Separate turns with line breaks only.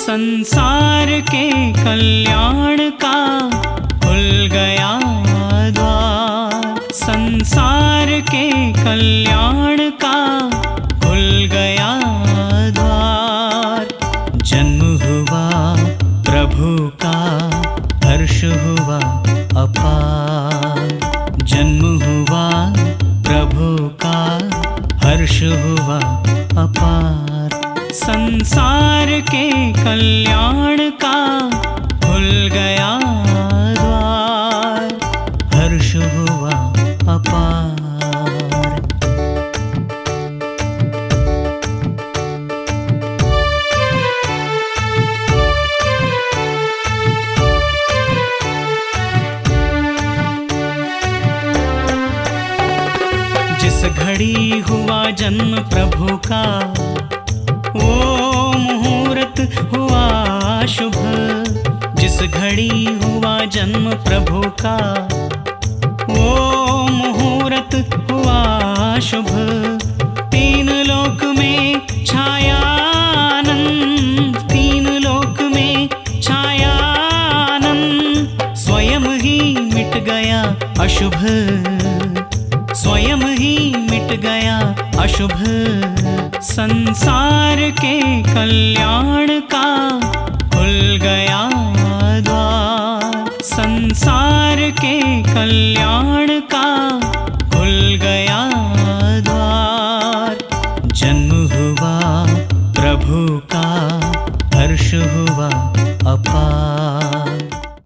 संसार के कल्याण का खुल गया द्वार। संसार के कल्याण का खुल गया द्वार। जन्म हुआ प्रभु का, हर्ष हुआ अपार। जन्म हुआ प्रभु का, हर्ष हुआ अपार। संसार के कल्याण का खुल गया द्वार। हर्ष हुआ अपार। जिस घड़ी हुआ जन्म प्रभु का, वो मुहूर्त हुआ शुभ। जिस घड़ी हुआ जन्म प्रभु का, वो मुहूर्त हुआ शुभ। तीन लोक में छाया आनंद, तीन लोक में छाया आनंद। स्वयं ही मिट गया अशुभ, स्वयं ही मिट गया अशुभ। संसार के कल्याण का खुल गया द्वार। संसार के कल्याण का खुल गया